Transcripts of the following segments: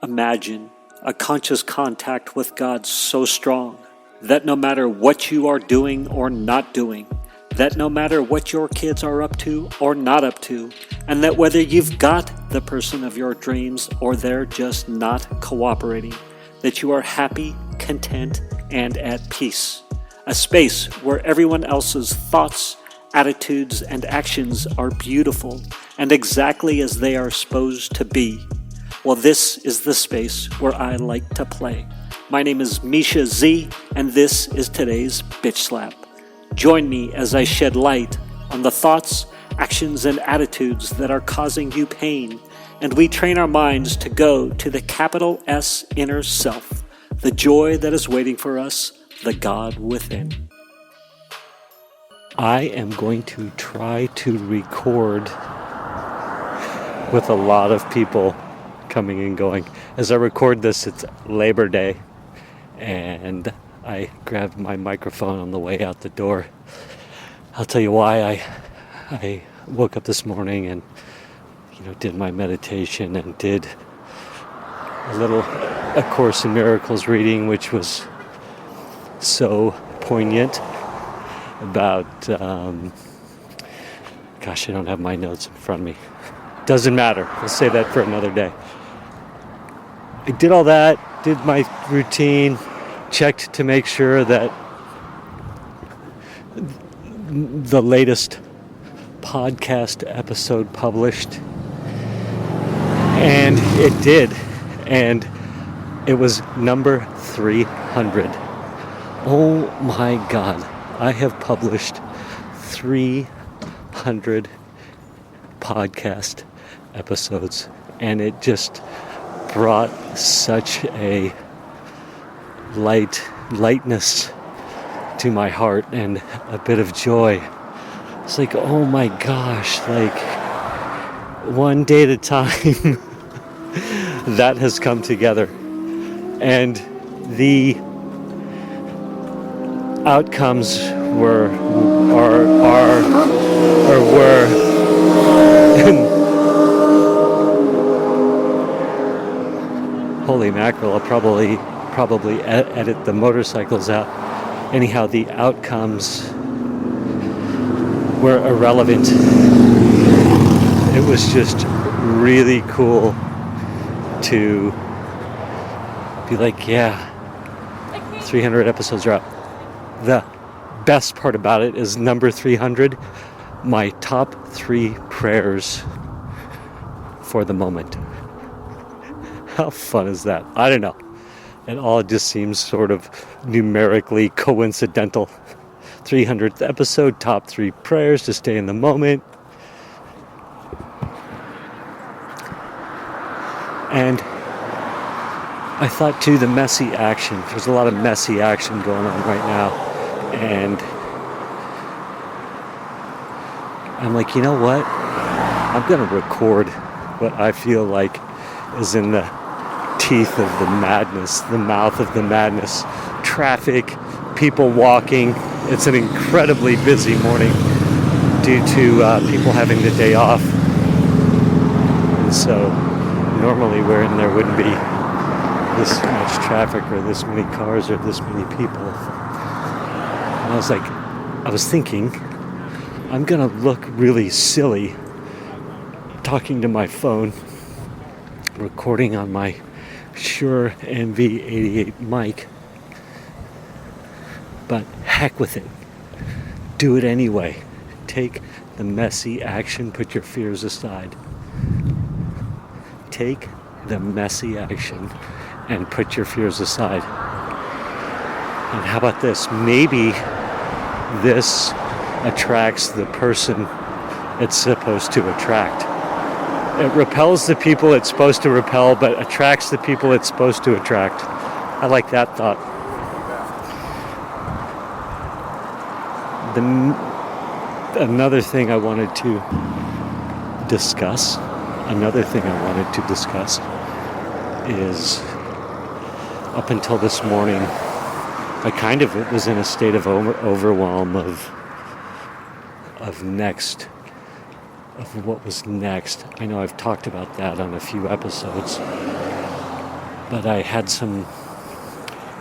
Imagine a conscious contact with God so strong that no matter what you are doing or not doing, that no matter what your kids are up to or not up to, and that whether you've got the person of your dreams or they're just not cooperating, that you are happy, content, and at peace. A space where everyone else's thoughts, attitudes, and actions are beautiful and exactly as they are supposed to be. Well, this is the space where I like to play. My name is Mischa Z, and this is today's Bitch Slap. Join me as I shed light on the thoughts, actions, and attitudes that are causing you pain, and we train our minds to go to the capital S inner self, the joy that is waiting for us, the God within. I am going to try to record with a lot of people coming and going. As I record this, it's Labor Day, and I grabbed my microphone on the way out the door. I'll tell you why. I woke up this morning and did my meditation and did a Course in Miracles reading, which was so poignant about I don't have my notes in front of me. Doesn't matter. We'll save that for another day. I did all that, did my routine, checked to make sure that the latest podcast episode published, and it did, and it was number 300. Oh my God, I have published 300 podcast episodes, and it just brought such a lightness to my heart and a bit of joy. It's like, oh my gosh, one day at a time that has come together, and the outcomes were holy mackerel, I'll probably edit the motorcycles out. Anyhow, the outcomes were irrelevant. It was just really cool to be like, yeah, 300 episodes are up. The best part about it is number 300, my top 3 prayers for the moment. How fun is that? I don't know. It all just seems sort of numerically coincidental. 300th episode, top 3 prayers to stay in the moment. And I thought too, the messy action. There's a lot of messy action going on right now. And I'm like, you know what? I'm going to record what I feel like is in the teeth of the madness, the mouth of the madness. Traffic, people walking. It's an incredibly busy morning due to people having the day off. And so normally wherein there wouldn't be this much traffic or this many cars or this many people. And I was thinking, I'm going to look really silly talking to my phone, recording on my Shure MV88 mic, but heck with it. Do it anyway. Take the messy action, put your fears aside. Take the messy action and put your fears aside. And how about this? Maybe this attracts the person it's supposed to attract. It repels the people it's supposed to repel, but attracts the people it's supposed to attract. I like that thought. Another thing I wanted to discuss is, up until this morning, I kind of was in a state of overwhelm of what was next. I know I've talked about that on a few episodes. but I had some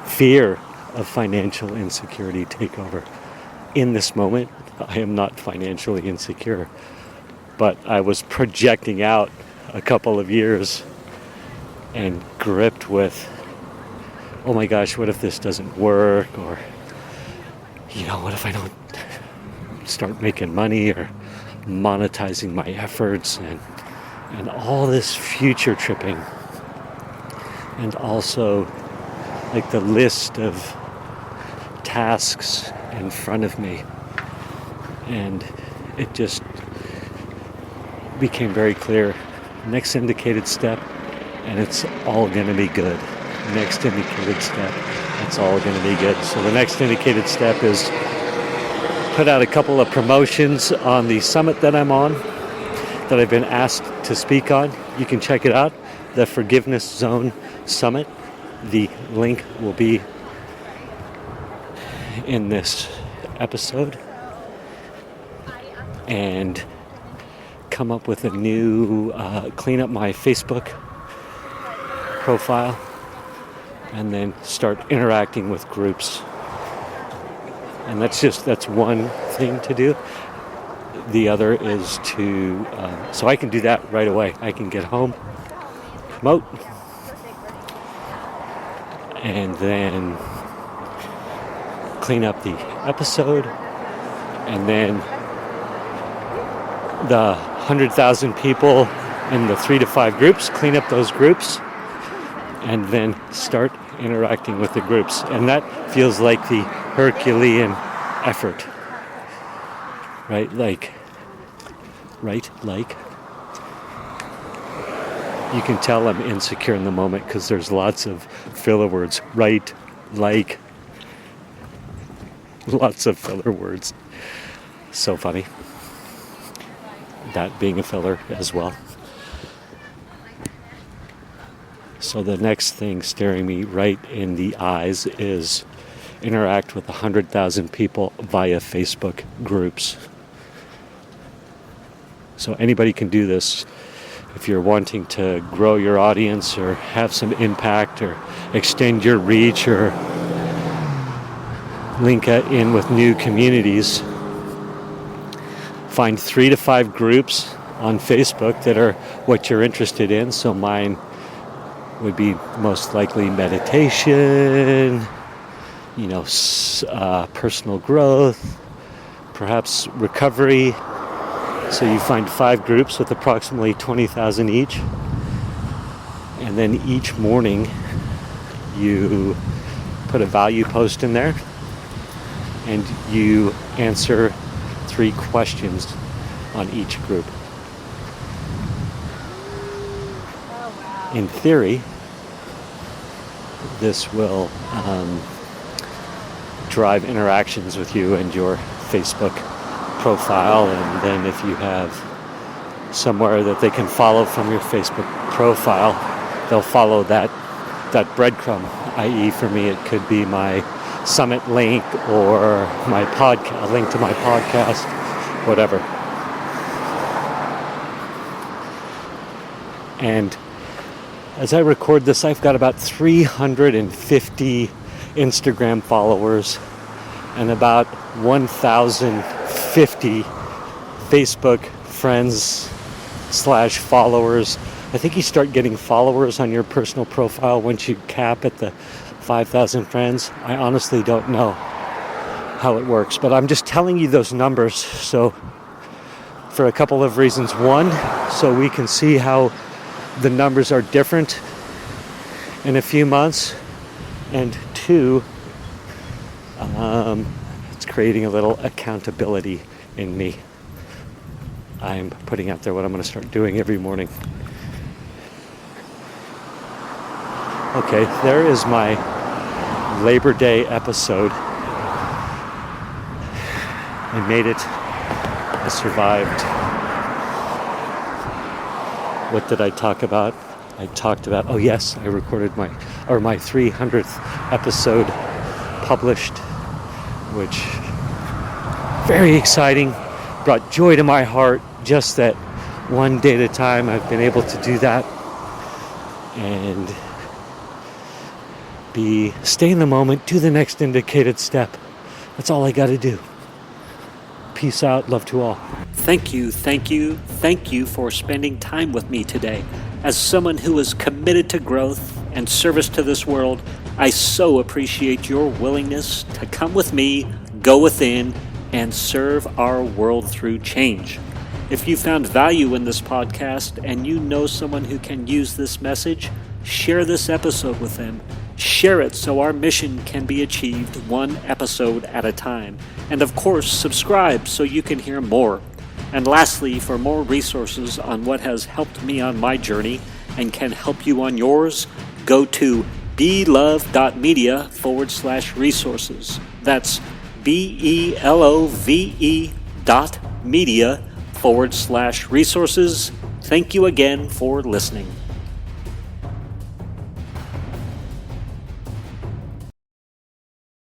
fear of financial insecurity take over. In this moment, I am not financially insecure, but I was projecting out a couple of years and gripped with, oh my gosh, what if this doesn't work? Or, what if I don't start making money or monetizing my efforts, and all this future tripping, and also like the list of tasks in front of me. And it just became very clear. Next indicated step, and it's all going to be good. Next indicated step, it's all going to be good. So the next indicated step is put out a couple of promotions on the summit that I'm on, that I've been asked to speak on. You can check it out, the Forgiveness Zone Summit. The link will be in this episode. And come up with a new, clean up my Facebook profile, and then start interacting with groups. And that's one thing to do. The other is to, so I can do that right away. I can get home, promote, and then clean up the episode, and then the 100,000 people in the 3 to 5 groups, clean up those groups, and then start interacting with the groups. And that feels like the Herculean effort, right? Like, you can tell I'm insecure in the moment because there's lots of filler words. Right, like, lots of filler words. So funny. That being a filler as well. So the next thing staring me right in the eyes is interact with 100,000 people via Facebook groups. So anybody can do this. If you're wanting to grow your audience or have some impact or extend your reach or link in with new communities, find 3 to 5 groups on Facebook that are what you're interested in. So mine would be most likely meditation, personal growth, perhaps recovery. So you find 5 groups with approximately 20,000 each. And then each morning you put a value post in there and you answer 3 questions on each group. In theory, this will drive interactions with you and your Facebook profile, and then if you have somewhere that they can follow from your Facebook profile, they'll follow that breadcrumb, i.e. for me it could be my summit link or my podcast, a link to my podcast, whatever. And as I record this, I've got about 350 Instagram followers and about 1,050 Facebook friends / followers. I think you start getting followers on your personal profile once you cap at the 5,000 friends. I honestly don't know how it works, but I'm just telling you those numbers so for a couple of reasons. One, so we can see how the numbers are different in a few months, and 2, it's creating a little accountability in me. I'm putting out there what I'm going to start doing every morning. Okay, there is my Labor Day episode. I made it. I survived. What did I talk about? I talked about, oh yes, I recorded my 300th episode published, which very exciting, brought joy to my heart. Just that one day at a time I've been able to do that. And be stay in the moment, do the next indicated step. That's all I got to do. Peace out. Love to all. Thank you for spending time with me today. As someone who is committed to growth and service to this world, I so appreciate your willingness to come with me, go within, and serve our world through change. If you found value in this podcast and you know someone who can use this message, share this episode with them. Share it so our mission can be achieved one episode at a time. And of course, subscribe so you can hear more. And lastly, for more resources on what has helped me on my journey and can help you on yours, go to belove.media/resources. That's BELOVE.media/resources. Thank you again for listening.